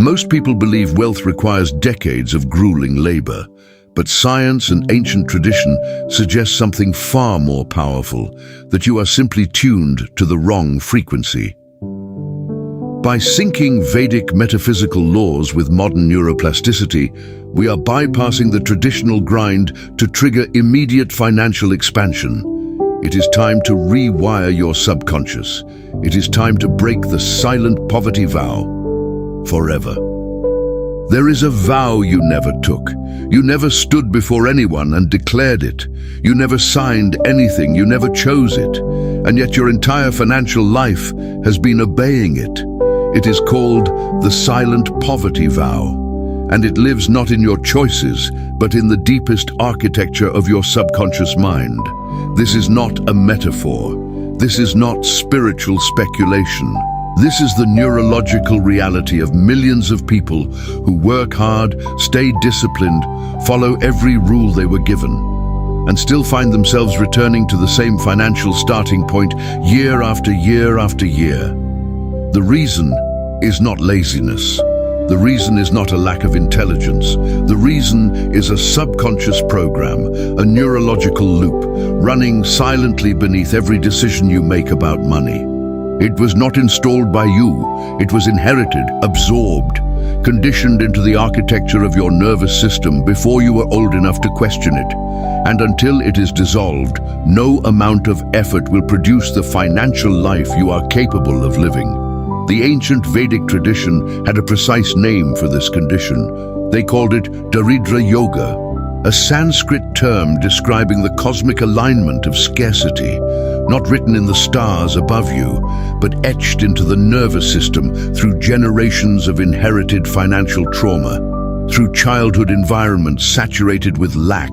Most people believe wealth requires decades of grueling labor, but science and ancient tradition suggest something far more powerful, that you are simply tuned to the wrong frequency. By syncing Vedic metaphysical laws with modern neuroplasticity, we are bypassing the traditional grind to trigger immediate financial expansion. It is time to rewire your subconscious. It is time to break the silent poverty vow forever. There is a vow you never took. You never stood before anyone and declared it. You never signed anything, you never chose it. And yet your entire financial life has been obeying it. It is called the Silent Poverty Vow. And it lives not in your choices, but in the deepest architecture of your subconscious mind. This is not a metaphor. This is not spiritual speculation. This is the neurological reality of millions of people who work hard, stay disciplined, follow every rule they were given, and still find themselves returning to the same financial starting point year after year after year. The reason is not laziness. The reason is not a lack of intelligence. The reason is a subconscious program, a neurological loop, running silently beneath every decision you make about money. It was not installed by you. It was inherited, absorbed, conditioned into the architecture of your nervous system before you were old enough to question it. And until it is dissolved, no amount of effort will produce the financial life you are capable of living. The ancient Vedic tradition had a precise name for this condition. They called it Daridra Yoga, a Sanskrit term describing the cosmic alignment of scarcity, not written in the stars above you, but etched into the nervous system through generations of inherited financial trauma, through childhood environments saturated with lack,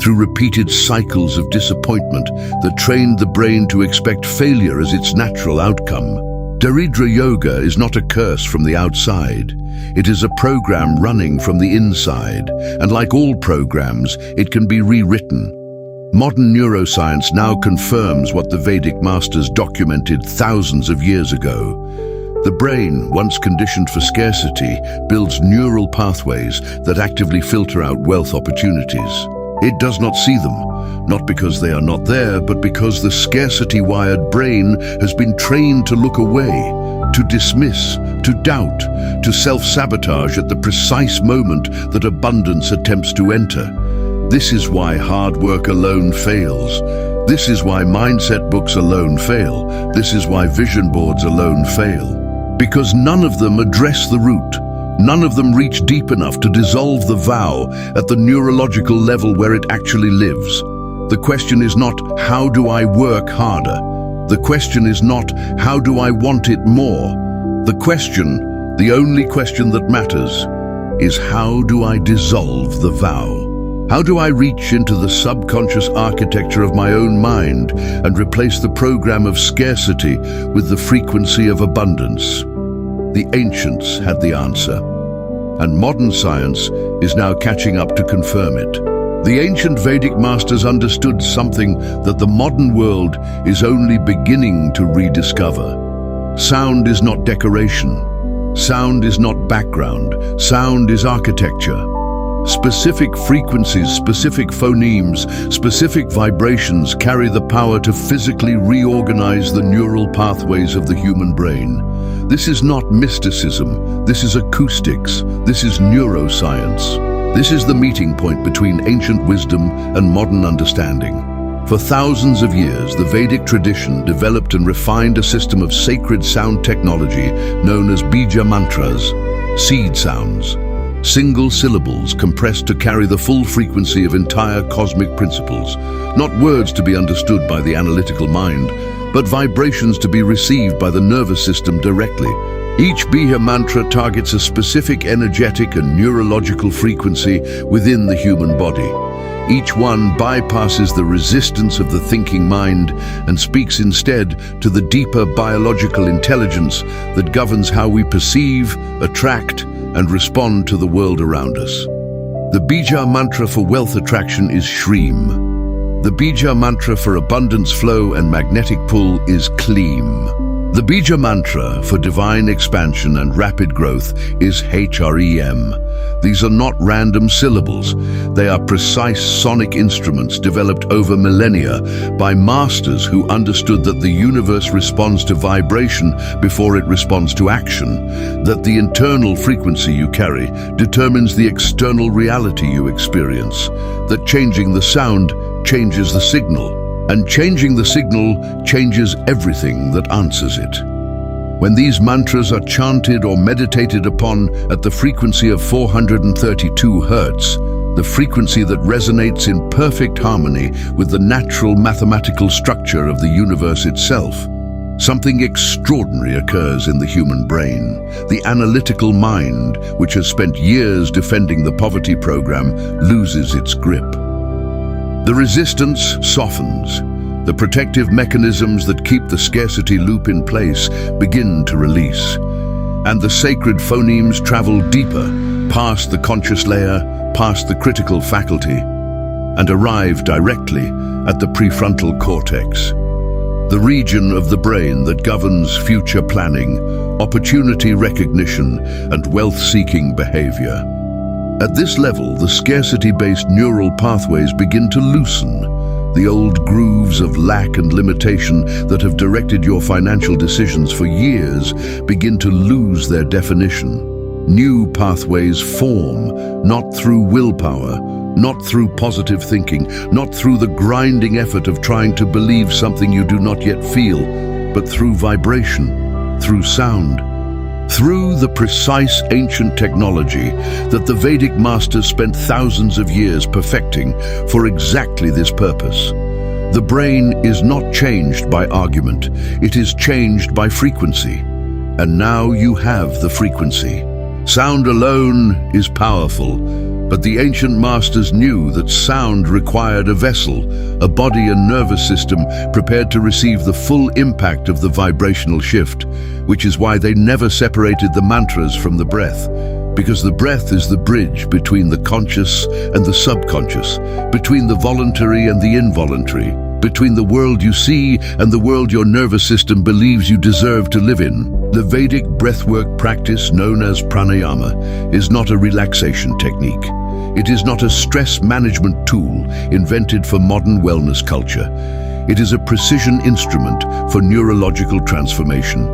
through repeated cycles of disappointment that trained the brain to expect failure as its natural outcome. Daridra Yoga is not a curse from the outside. It is a program running from the inside, and like all programs, it can be rewritten. Modern neuroscience now confirms what the Vedic masters documented thousands of years ago. The brain, once conditioned for scarcity, builds neural pathways that actively filter out wealth opportunities. It does not see them, not because they are not there, but because the scarcity-wired brain has been trained to look away, to dismiss, to doubt, to self-sabotage at the precise moment that abundance attempts to enter. This is why hard work alone fails. This is why mindset books alone fail. This is why vision boards alone fail. Because none of them address the root. None of them reach deep enough to dissolve the vow at the neurological level where it actually lives. The question is not, how do I work harder? The question is not, how do I want it more? The question, the only question that matters, is how do I dissolve the vow? How do I reach into the subconscious architecture of my own mind and replace the program of scarcity with the frequency of abundance? The ancients had the answer, and modern science is now catching up to confirm it. The ancient Vedic masters understood something that the modern world is only beginning to rediscover. Sound is not decoration. Sound is not background. Sound is architecture. Specific frequencies, specific phonemes, specific vibrations carry the power to physically reorganize the neural pathways of the human brain. This is not mysticism, this is acoustics, this is neuroscience. This is the meeting point between ancient wisdom and modern understanding. For thousands of years, the Vedic tradition developed and refined a system of sacred sound technology known as Bija mantras, seed sounds. Single syllables compressed to carry the full frequency of entire cosmic principles, not words to be understood by the analytical mind, but vibrations to be received by the nervous system directly. Each Bija mantra targets a specific energetic and neurological frequency within the human body. Each one bypasses the resistance of the thinking mind and speaks instead to the deeper biological intelligence that governs how we perceive, attract, and respond to the world around us. The Bija mantra for wealth attraction is Shreem. The Bija mantra for abundance flow and magnetic pull is Kleem. The Bija mantra for divine expansion and rapid growth is HREM. These are not random syllables. They are precise sonic instruments developed over millennia by masters who understood that the universe responds to vibration before it responds to action, that the internal frequency you carry determines the external reality you experience, that changing the sound changes the signal, and changing the signal changes everything that answers it. When these mantras are chanted or meditated upon at the frequency of 432 Hertz, the frequency that resonates in perfect harmony with the natural mathematical structure of the universe itself, something extraordinary occurs in the human brain. The analytical mind, which has spent years defending the poverty program, loses its grip. The resistance softens. The protective mechanisms that keep the scarcity loop in place begin to release. And the sacred phonemes travel deeper, past the conscious layer, past the critical faculty, and arrive directly at the prefrontal cortex, the region of the brain that governs future planning, opportunity recognition, and wealth-seeking behavior. At this level, the scarcity-based neural pathways begin to loosen. The old grooves of lack and limitation that have directed your financial decisions for years begin to lose their definition. New pathways form, not through willpower, not through positive thinking, not through the grinding effort of trying to believe something you do not yet feel, but through vibration, through sound, through the precise ancient technology that the Vedic masters spent thousands of years perfecting for exactly this purpose. The brain is not changed by argument, it is changed by frequency. And now you have the frequency. Sound alone is powerful, but the ancient masters knew that sound required a vessel, a body and nervous system prepared to receive the full impact of the vibrational shift, which is why they never separated the mantras from the breath, because the breath is the bridge between the conscious and the subconscious, between the voluntary and the involuntary, between the world you see and the world your nervous system believes you deserve to live in. The Vedic breathwork practice, known as Pranayama, is not a relaxation technique. It is not a stress management tool invented for modern wellness culture. It is a precision instrument for neurological transformation,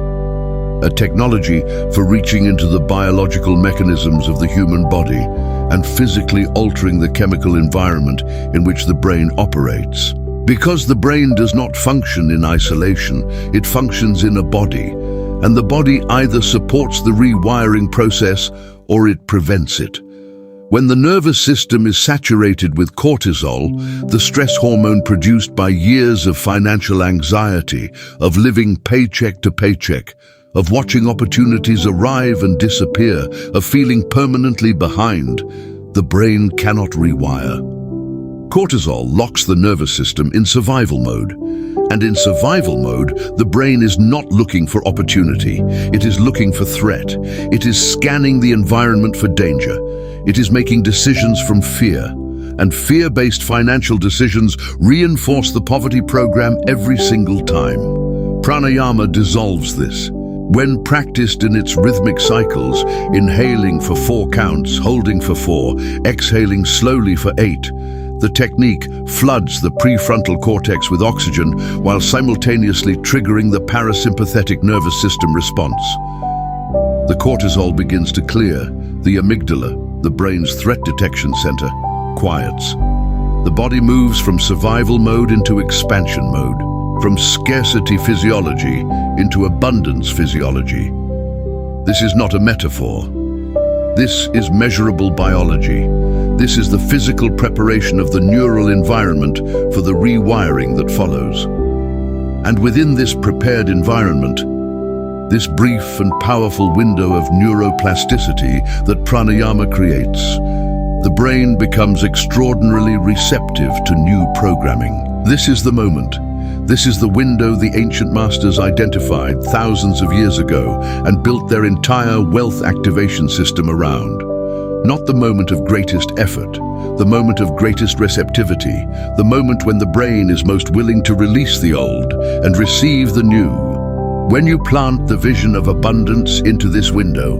a technology for reaching into the biological mechanisms of the human body and physically altering the chemical environment in which the brain operates. Because the brain does not function in isolation, it functions in a body, and the body either supports the rewiring process or it prevents it. When the nervous system is saturated with cortisol, the stress hormone produced by years of financial anxiety, of living paycheck to paycheck, of watching opportunities arrive and disappear, of feeling permanently behind, the brain cannot rewire. Cortisol locks the nervous system in survival mode. And in survival mode, the brain is not looking for opportunity. It is looking for threat. It is scanning the environment for danger. It is making decisions from fear. And fear-based financial decisions reinforce the poverty program every single time. Pranayama dissolves this. When practiced in its rhythmic cycles, inhaling for 4 counts, holding for 4, exhaling slowly for 8, the technique floods the prefrontal cortex with oxygen while simultaneously triggering the parasympathetic nervous system response. The cortisol begins to clear. The amygdala, the brain's threat detection center, quiets. The body moves from survival mode into expansion mode, from scarcity physiology into abundance physiology. This is not a metaphor. This is measurable biology. This is the physical preparation of the neural environment for the rewiring that follows. And within this prepared environment, this brief and powerful window of neuroplasticity that pranayama creates, the brain becomes extraordinarily receptive to new programming. This is the moment. This is the window the ancient masters identified thousands of years ago and built their entire wealth activation system around. Not the moment of greatest effort, the moment of greatest receptivity, the moment when the brain is most willing to release the old and receive the new. When you plant the vision of abundance into this window,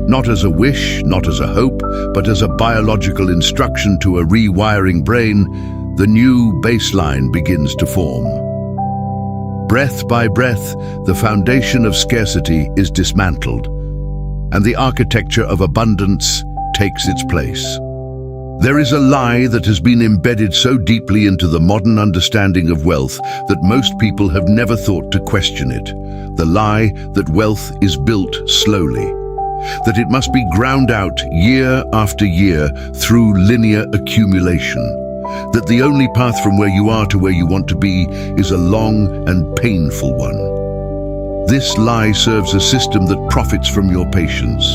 not as a wish, not as a hope, but as a biological instruction to a rewiring brain, the new baseline begins to form. Breath by breath, the foundation of scarcity is dismantled, and the architecture of abundance takes its place. There is a lie that has been embedded so deeply into the modern understanding of wealth that most people have never thought to question it. The lie that wealth is built slowly, that it must be ground out year after year through linear accumulation, that the only path from where you are to where you want to be is a long and painful one. This lie serves a system that profits from your patience,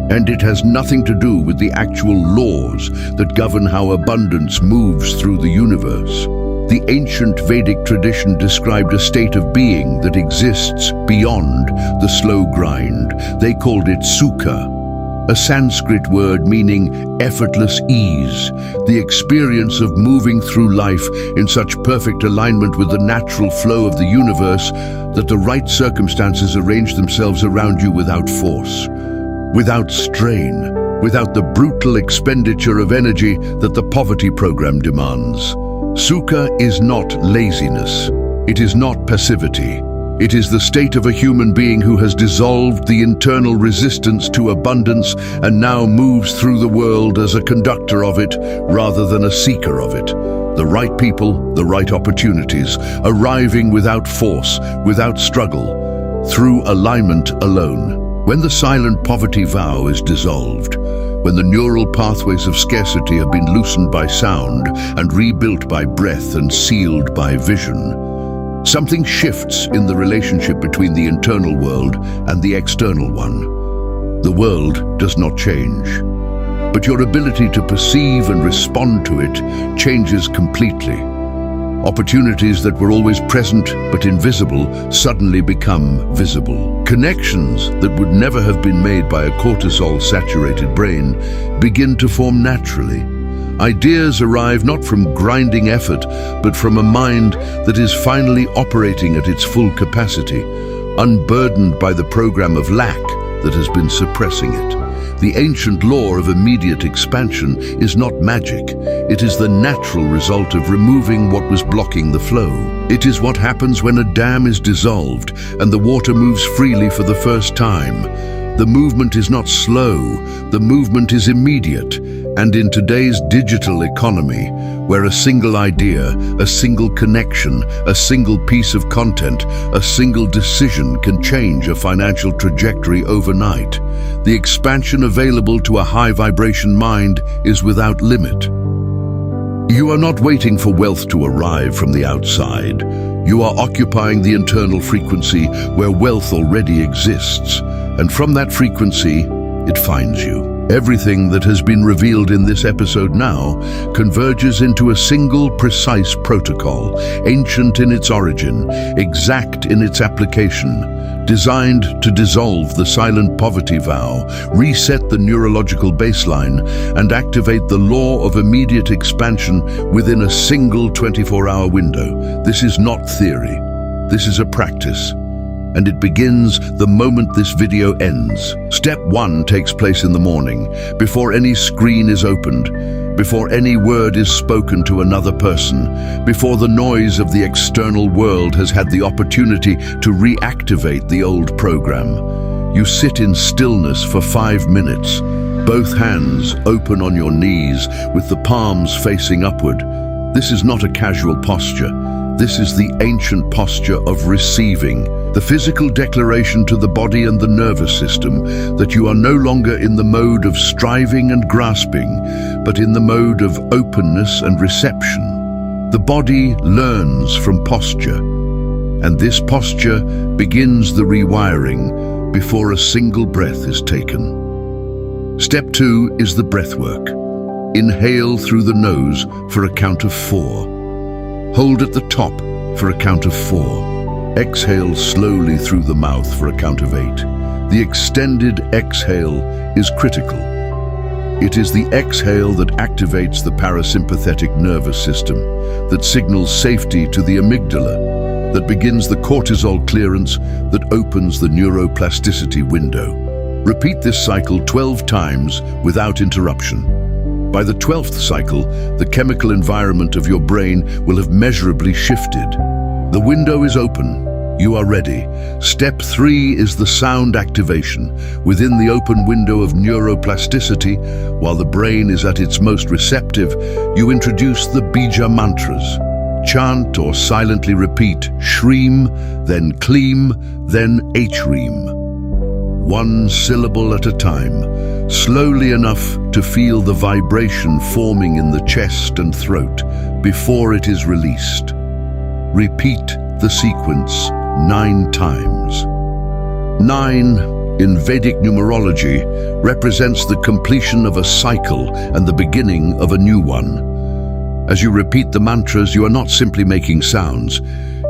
and it has nothing to do with the actual laws that govern how abundance moves through the universe. The ancient Vedic tradition described a state of being that exists beyond the slow grind. They called it sukha, a Sanskrit word meaning effortless ease, the experience of moving through life in such perfect alignment with the natural flow of the universe that the right circumstances arrange themselves around you without force, without strain, without the brutal expenditure of energy that the poverty program demands. Sukha is not laziness. It is not passivity. It is the state of a human being who has dissolved the internal resistance to abundance and now moves through the world as a conductor of it rather than a seeker of it. The right people, the right opportunities, arriving without force, without struggle, through alignment alone. When the silent poverty vow is dissolved, when the neural pathways of scarcity have been loosened by sound and rebuilt by breath and sealed by vision, something shifts in the relationship between the internal world and the external one. The world does not change, but your ability to perceive and respond to it changes completely. Opportunities that were always present but invisible suddenly become visible. Connections that would never have been made by a cortisol-saturated brain begin to form naturally. Ideas arrive not from grinding effort, but from a mind that is finally operating at its full capacity, unburdened by the program of lack that has been suppressing it. The ancient law of immediate expansion is not magic. It is the natural result of removing what was blocking the flow. It is what happens when a dam is dissolved and the water moves freely for the first time. The movement is not slow, the movement is immediate. And in today's digital economy, where a single idea, a single connection, a single piece of content, a single decision can change a financial trajectory overnight, the expansion available to a high vibration mind is without limit. You are not waiting for wealth to arrive from the outside. You are occupying the internal frequency where wealth already exists. And from that frequency, it finds you. Everything that has been revealed in this episode now converges into a single precise protocol, ancient in its origin, exact in its application, designed to dissolve the silent poverty vow, reset the neurological baseline, and activate the law of immediate expansion within a single 24-hour window. This is not theory. This is a practice. And it begins the moment this video ends. Step 1 takes place in the morning, before any screen is opened, before any word is spoken to another person, before the noise of the external world has had the opportunity to reactivate the old program. You sit in stillness for 5 minutes, both hands open on your knees with the palms facing upward. This is not a casual posture. This is the ancient posture of receiving, the physical declaration to the body and the nervous system that you are no longer in the mode of striving and grasping, but in the mode of openness and reception. The body learns from posture, and this posture begins the rewiring before a single breath is taken. Step 2 is the breathwork. Inhale through the nose for a count of 4. Hold at the top for a count of 4. Exhale slowly through the mouth for a count of 8. The extended exhale is critical. It is the exhale that activates the parasympathetic nervous system, that signals safety to the amygdala, that begins the cortisol clearance that opens the neuroplasticity window. Repeat this cycle 12 times without interruption. By the 12th cycle, the chemical environment of your brain will have measurably shifted. The window is open. You are ready. Step 3 is the sound activation. Within the open window of neuroplasticity, while the brain is at its most receptive, you introduce the Bija mantras. Chant or silently repeat Shreem, then Kleem, then Hreem. One syllable at a time, slowly enough to feel the vibration forming in the chest and throat before it is released. Repeat the sequence 9 times. 9, in Vedic numerology, represents the completion of a cycle and the beginning of a new one. As you repeat the mantras, you are not simply making sounds.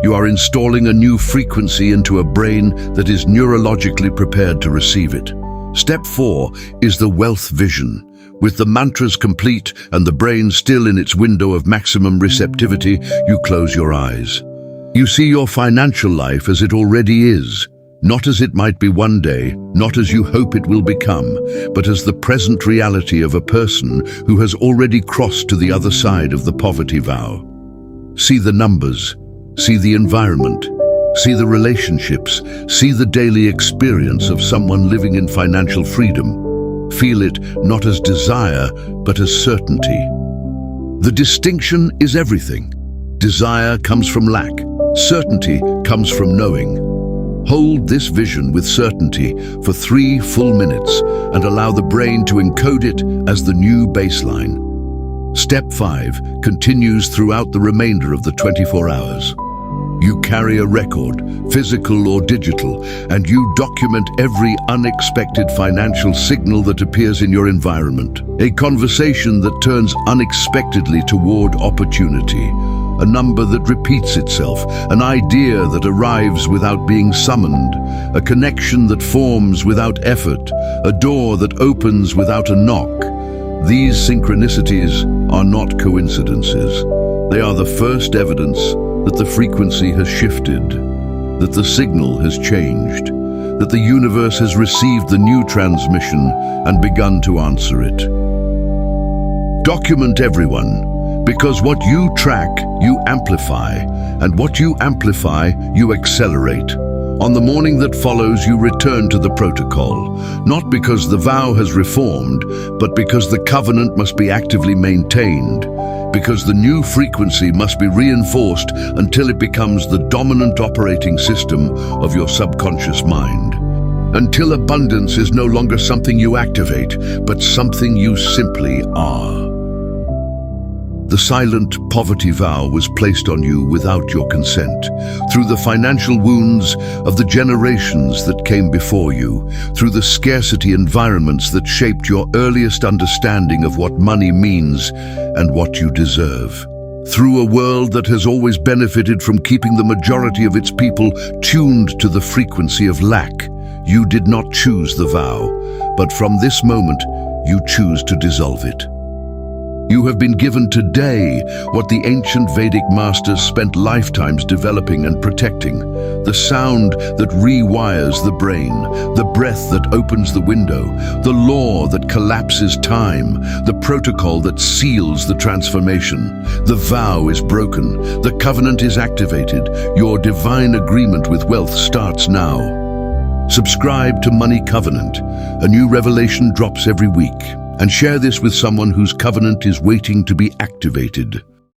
You are installing a new frequency into a brain that is neurologically prepared to receive it. Step 4 is the wealth vision. With the mantras complete and the brain still in its window of maximum receptivity, you close your eyes. You see your financial life as it already is, not as it might be one day, not as you hope it will become, but as the present reality of a person who has already crossed to the other side of the poverty vow. See the numbers, see the environment, see the relationships, see the daily experience of someone living in financial freedom. Feel it not as desire, but as certainty. The distinction is everything. Desire comes from lack. Certainty comes from knowing. Hold this vision with certainty for 3 full minutes and allow the brain to encode it as the new baseline. Step 5 continues throughout the remainder of the 24 hours. You carry a record, physical or digital, and you document every unexpected financial signal that appears in your environment. A conversation that turns unexpectedly toward opportunity. A number that repeats itself, an idea that arrives without being summoned, a connection that forms without effort, a door that opens without a knock. These synchronicities are not coincidences. They are the first evidence that the frequency has shifted, that the signal has changed, that the universe has received the new transmission and begun to answer it. Document everyone. Because what you track, you amplify, and what you amplify, you accelerate. On the morning that follows, you return to the protocol, not because the vow has reformed, but because the covenant must be actively maintained, because the new frequency must be reinforced until it becomes the dominant operating system of your subconscious mind. Until abundance is no longer something you activate, but something you simply are. The silent poverty vow was placed on you without your consent, through the financial wounds of the generations that came before you, through the scarcity environments that shaped your earliest understanding of what money means and what you deserve. Through a world that has always benefited from keeping the majority of its people tuned to the frequency of lack, you did not choose the vow, but from this moment, you choose to dissolve it. You have been given today what the ancient Vedic masters spent lifetimes developing and protecting. The sound that rewires the brain, the breath that opens the window, the law that collapses time, the protocol that seals the transformation. The vow is broken, the covenant is activated, your divine agreement with wealth starts now. Subscribe to Money Covenant. A new revelation drops every week. And share this with someone whose covenant is waiting to be activated.